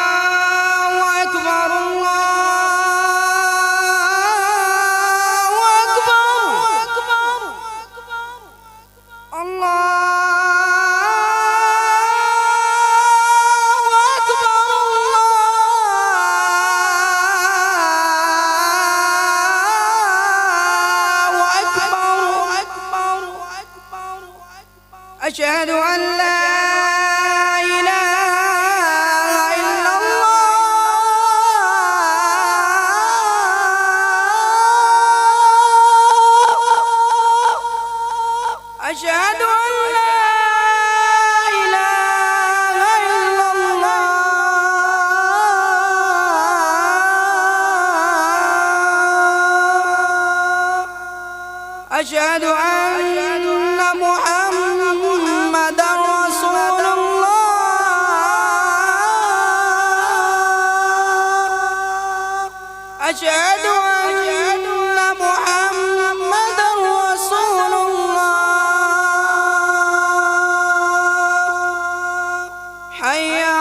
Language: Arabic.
الله أكبر الله أكبر الله أكبر الله أكبر أشهد أن لا أشهد أن لا إله إلا الله أشهد أن محمدًا رسول الله أشهد أن محمدًا رسول الله حي